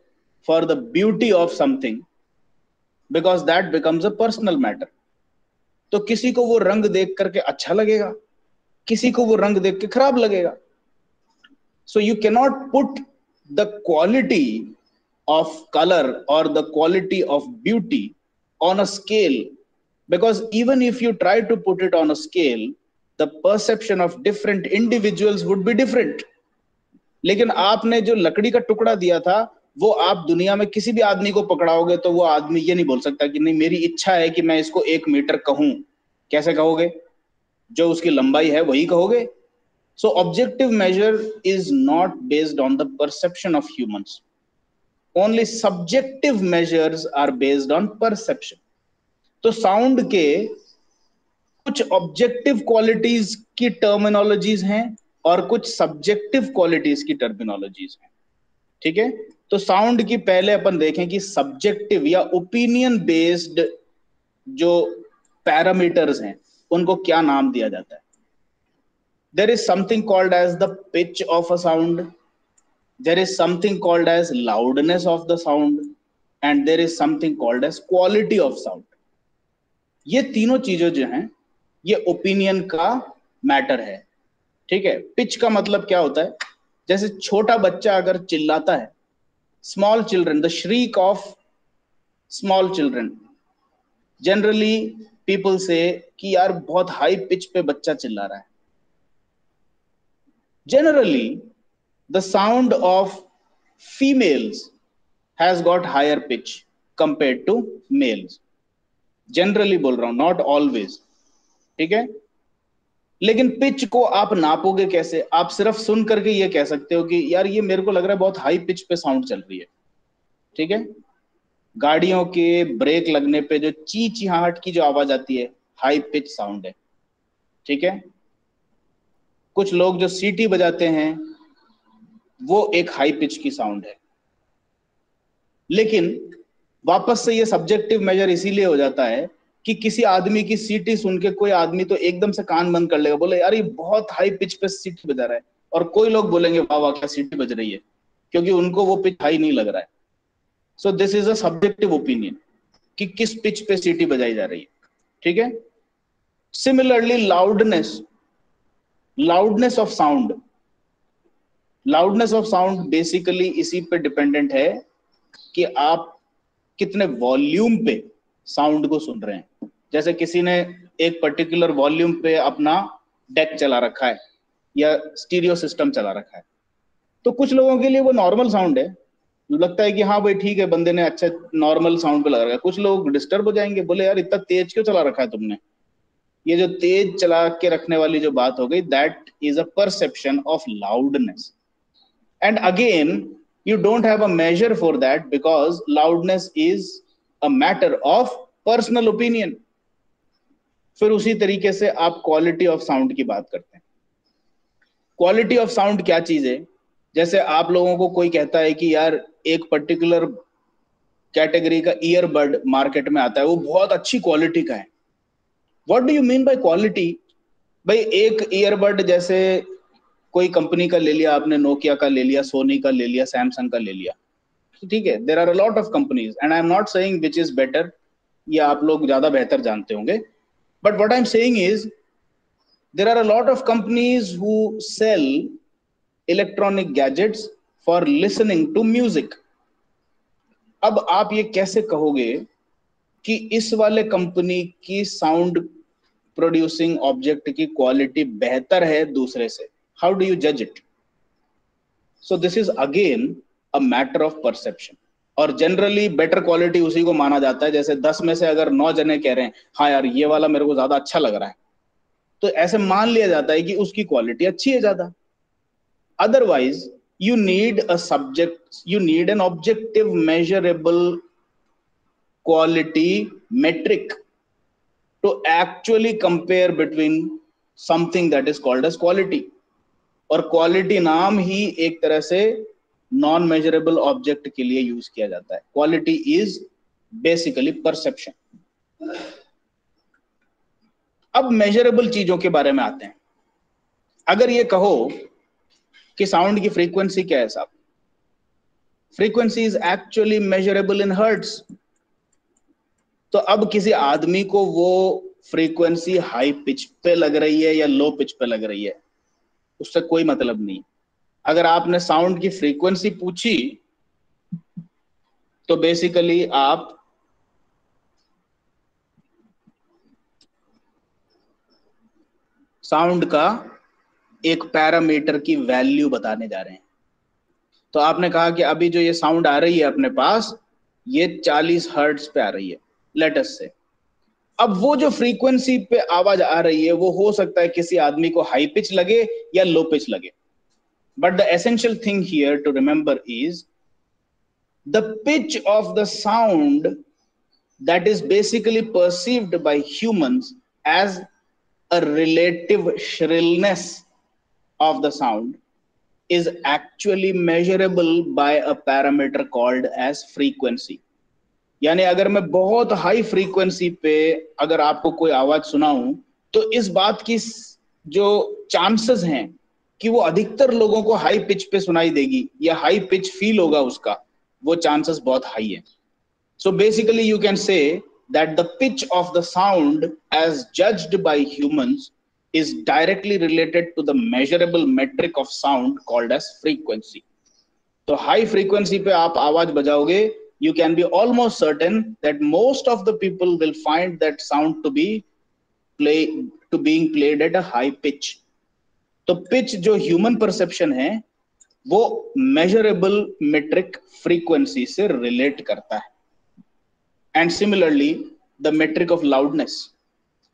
for the beauty of something because that becomes a personal matter. तो किसी को वो रंग देख करके अच्छा लगेगा, किसी को वो रंग देख के खराब लगेगा. So you cannot put the quality of color or the quality of beauty on a scale, because even if you try to put it on a scale, the perception of different individuals would be different. लेकिन आपने जो लकड़ी का टुकड़ा दिया था वो आप दुनिया में किसी भी आदमी को पकड़ाओगे तो वो आदमी ये नहीं बोल सकता कि नहीं मेरी इच्छा है कि मैं इसको 1 मीटर कहूं. कैसे कहोगे? जो उसकी लंबाई है वही कहोगे. So objective measure is not based on the perception of humans. Only subjective measures are based on perception. तो साउंड के कुछ ऑब्जेक्टिव क्वालिटीज की टर्मिनोलॉजीज हैं और कुछ सब्जेक्टिव क्वालिटीज की टर्मिनोलॉजीज हैं. ठीक है. तो साउंड की पहले अपन देखें कि सब्जेक्टिव या ओपिनियन बेस्ड जो पैरामीटर्स हैं उनको क्या नाम दिया जाता है. There is something called as the pitch of a sound. There is something called as loudness of the sound. And there is something called as quality of sound. ये तीनों चीजें जो हैं ये ओपिनियन का मैटर है. ठीक है. पिच का मतलब क्या होता है? जैसे छोटा बच्चा अगर चिल्लाता है, small children, the श्रीक of small children, generally people से कि यार बहुत हाई पिच पे बच्चा चिल्ला रहा है. Generally, the sound of females has got higher pitch compared to males. Generally बोल रहा हूं, not always. ठीक है. लेकिन पिच को आप नापोगे कैसे? आप सिर्फ सुन करके ये कह सकते हो कि यार ये मेरे को लग रहा है बहुत हाई पिच पे साउंड चल रही है. ठीक है. गाड़ियों के ब्रेक लगने पे जो ची चिहाहट की जो आवाज आती है, हाई पिच साउंड है. ठीक है. कुछ लोग जो सीटी बजाते हैं वो एक हाई पिच की साउंड है. लेकिन वापस से ये सब्जेक्टिव मेजर इसीलिए हो जाता है कि किसी आदमी की सीटी सुन के कोई आदमी तो एकदम से कान बंद कर लेगा, बोले यार ये बहुत हाई पिच पे सीटी बजा रहा है, और कोई लोग बोलेंगे वाह वाह क्या सीटी बज रही है, क्योंकि उनको वो पिच हाई नहीं लग रहा है. So this is a subjective opinion कि किस पिच पे सीटी बजाई जा रही है. ठीक है. Similarly loudness of sound, loudness of sound basically इसी पे डिपेंडेंट है कि आप कितने वॉल्यूम पे साउंड को सुन रहे हैं. जैसे किसी ने एक पर्टिकुलर वॉल्यूम पे अपना डेक चला रखा है या स्टीरियो सिस्टम चला रखा है, तो कुछ लोगों के लिए वो नॉर्मल साउंड है, लगता है कि हाँ भाई ठीक है बंदे ने अच्छा नॉर्मल साउंड पे लगा रखा है. कुछ लोग डिस्टर्ब हो जाएंगे, बोले यार इतना तेज क्यों चला रखा है तुमने. ये जो तेज चला के रखने वाली जो बात हो गई, that is a perception of loudness. And again, you don't have a measure for that because loudness is a matter of personal opinion. फिर उसी तरीके से आप क्वालिटी ऑफ साउंड की बात करते हैं. क्वालिटी ऑफ साउंड क्या चीज है? जैसे आप लोगों को कोई कहता है कि यार एक पर्टिकुलर कैटेगरी का ईयरबड मार्केट में आता है, वो बहुत अच्छी क्वालिटी का है। What do you mean by quality? भाई एक ईयरबड जैसे कोई कंपनी का ले लिया आपने, नोकिया का ले लिया, सोनी का ले लिया, सैमसंग का ले लिया, ठीक है, there are a lot of companies and I am not saying which is better, ये आप लोग ज्यादा बेहतर जानते होंगे, but what I am saying is there are a lot of companies who sell electronic gadgets for listening to music. अब आप ये कैसे कहोगे कि इस वाले कंपनी की साउंड प्रोड्यूसिंग ऑब्जेक्ट की क्वालिटी बेहतर है दूसरे से? हाउ डू यू जज it? So this is again a matter of perception. और जनरली बेटर क्वालिटी उसी को माना जाता है, जैसे 10 में से अगर 9 जने कह रहे हैं हाँ यार ये वाला मेरे को ज्यादा अच्छा लग रहा है, तो ऐसे मान लिया जाता है कि उसकी क्वालिटी अच्छी है ज्यादा। Otherwise you need a subject, you need an objective measurable quality metric to actually compare between something that is called as quality. और क्वालिटी नाम ही एक तरह से नॉन मेजरेबल ऑब्जेक्ट के लिए यूज किया जाता है। Quality is basically perception. अब मेजरेबल चीजों के बारे में आते हैं। अगर ये कहो कि साउंड की फ्रीक्वेंसी क्या है साहब, frequency is actually measurable in hertz, तो अब किसी आदमी को वो फ्रीक्वेंसी हाई पिच पे लग रही है या लो पिच पे लग रही है, उससे कोई मतलब नहीं। अगर आपने साउंड की फ्रीक्वेंसी पूछी तो बेसिकली आप साउंड का एक पैरामीटर की वैल्यू बताने जा रहे हैं। तो आपने कहा कि अभी जो ये साउंड आ रही है अपने पास, ये 40 हर्ट्ज पे आ रही है, लेट अस से। अब वो जो फ्रीक्वेंसी पे आवाज आ रही है वो हो सकता है किसी आदमी को हाई पिच लगे या लो पिच लगे, but the essential thing here to remember is the pitch of the sound that is basically perceived by humans as a relative shrillness of the sound is actually measurable by a parameter called as frequency. यानी अगर मैं बहुत हाई फ्रीक्वेंसी पे अगर आपको कोई आवाज सुनाऊं तो इस बात की जो चांसेस हैं कि वो अधिकतर लोगों को हाई पिच पे सुनाई देगी या हाई पिच फील होगा उसका, वो चांसेस बहुत हाई है। So basically you can say that the pitch of the sound as judged by humans is directly related to the measurable metric of sound called as frequency. तो high frequency पे आप आवाज बजाओगे, you can be almost certain that most of the people will find that sound to being played at a high pitch. तो pitch जो human perception है वो measurable metric frequency से relate करता है। And similarly the metric of loudness,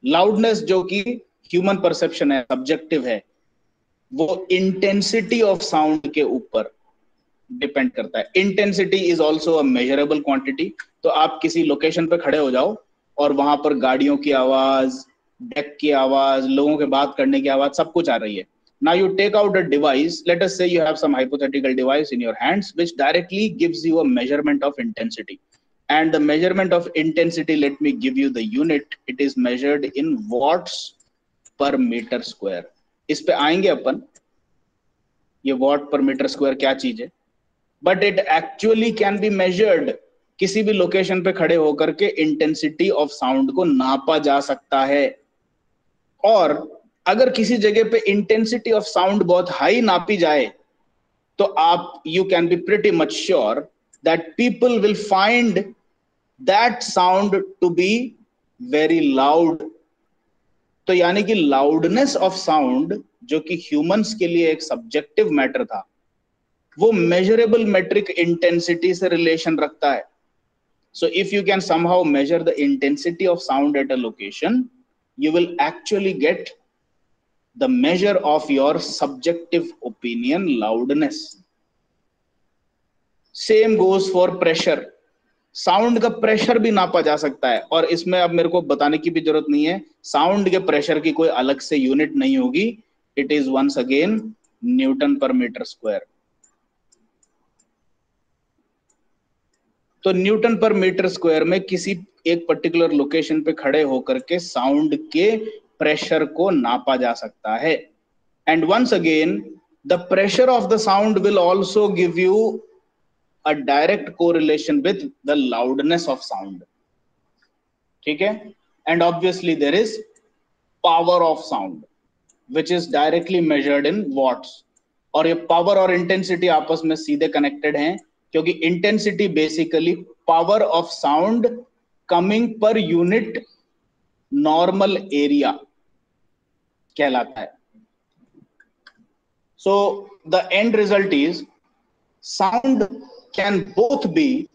loudness जो कि human perception है, subjective है, वो intensity of sound के ऊपर डिपेंड करता है। Intensity is also a measurable quantity. तो आप किसी लोकेशन पे खड़े हो जाओ और वहां पर गाड़ियों की आवाज, डेक की आवाज, लोगों के बात करने की आवाज, सब कुछ आ रही है। Now you take out a device, let us say you have some hypothetical device in your hands which directly gives you a measurement of intensity. And the measurement of intensity, let me give you the unit, it is measured in watts per meter square. इस पे आएंगे अपन, ये watt per meter square क्या चीज है, but it actually can be measured। किसी भी लोकेशन पे खड़े होकर के इंटेंसिटी ऑफ साउंड को नापा जा सकता है। और अगर किसी जगह पे इंटेंसिटी ऑफ साउंड बहुत हाई नापी जाए तो आप you can be pretty much sure that people will find that sound to be very loud. तो यानी कि लाउडनेस ऑफ साउंड जो कि ह्यूमंस के लिए एक सब्जेक्टिव मैटर था, वो मेजरेबल मेट्रिक इंटेंसिटी से रिलेशन रखता है। So if you can somehow measure the intensity of sound at a location, you will actually get the measure of your subjective opinion loudness. Same goes for pressure. Sound का प्रेशर भी नापा जा सकता है, और इसमें अब मेरे को बताने की भी जरूरत नहीं है, साउंड के प्रेशर की कोई अलग से यूनिट नहीं होगी, it is once again newton per metre square. तो न्यूटन पर मीटर स्क्वायर में किसी एक पर्टिकुलर लोकेशन पे खड़े होकर के साउंड के प्रेशर को नापा जा सकता है। And once again the pressure of the sound will also give you a direct correlation with the loudness of sound. ठीक है, and obviously there is power of sound which is directly measured in watts. और ये पावर और इंटेंसिटी आपस में सीधे कनेक्टेड हैं, क्योंकि intensity basically power of sound coming per unit normal area कहलाता है। So the end result is sound can both be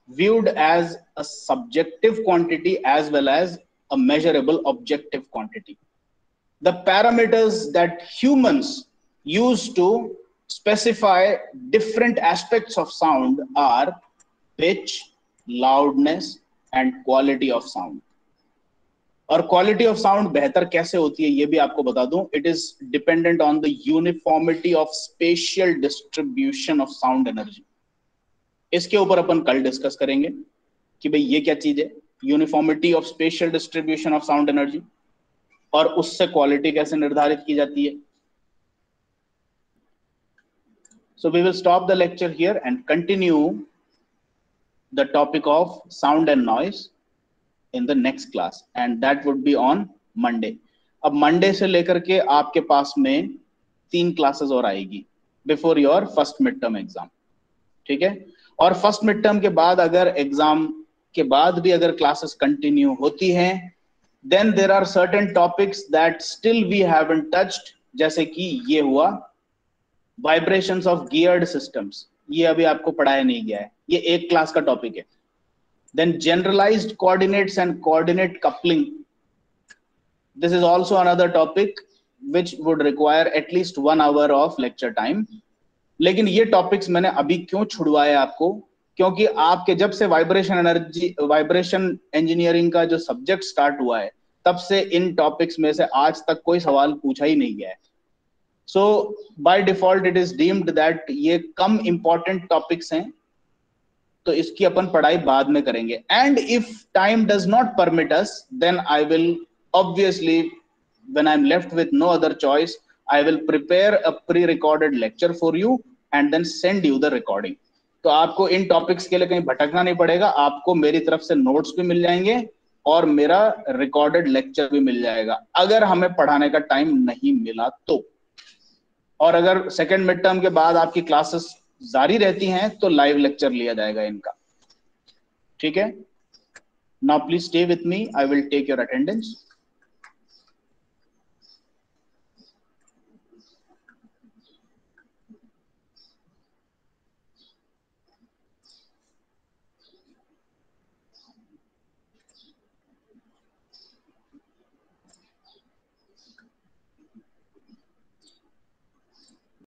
viewed as a subjective quantity as well as a measurable objective quantity. The parameters that humans use to specify different aspects of sound are pitch, loudness and quality of sound. और क्वालिटी ऑफ साउंड बेहतर कैसे होती है ये भी आपको बता दूं, it is dependent on the uniformity of spatial distribution of sound energy. इसके ऊपर अपन कल डिस्कस करेंगे कि भाई ये क्या चीज है, uniformity of spatial distribution of sound energy, और उससे क्वालिटी कैसे निर्धारित की जाती है। So we will stop the lecture here and continue the topic of sound and noise in the next class, and that would be on Monday. अब Monday से लेकर के आपके पास में 3 क्लासेस और आएगी before your first mid term exam. ठीक है, और फर्स्ट मिड टर्म के बाद अगर एग्जाम के बाद भी अगर क्लासेस कंटिन्यू होती हैं, then there are certain topics that still we haven't touched, जैसे कि ये हुआ वाइब्रेशंस ऑफ गियर्ड सिस्टम्स, ये अभी आपको पढ़ाया नहीं गया है, ये एक क्लास का टॉपिक है। Then generalised coordinates and coordinate coupling, this is also another topic which would require at least 1 hour of lecture time. लेकिन ये टॉपिक्स मैंने अभी क्यों छुड़वाए आपको, क्योंकि आपके जब से वाइब्रेशन इंजीनियरिंग का जो सब्जेक्ट स्टार्ट हुआ है, तब से इन टॉपिक्स में से आज तक कोई सवाल पूछा ही नहीं गया है। So by default it is deemed that ये कम इंपॉर्टेंट टॉपिक्स हैं, तो इसकी अपन पढ़ाई बाद में करेंगे। And if time does not permit us, then I will obviously, when I am left with no other choice, I will prepare a pre-recorded lecture for you and then send you the recording. तो आपको इन टॉपिक्स के लिए कहीं भटकना नहीं पड़ेगा, आपको मेरी तरफ से नोट्स भी मिल जाएंगे और मेरा रिकॉर्डेड लेक्चर भी मिल जाएगा, अगर हमें पढ़ाने का टाइम नहीं मिला तो। और अगर सेकेंड मिड टर्म के बाद आपकी क्लासेस जारी रहती हैं तो लाइव लेक्चर लिया जाएगा इनका। ठीक है, now please stay with me, I will take your attendance.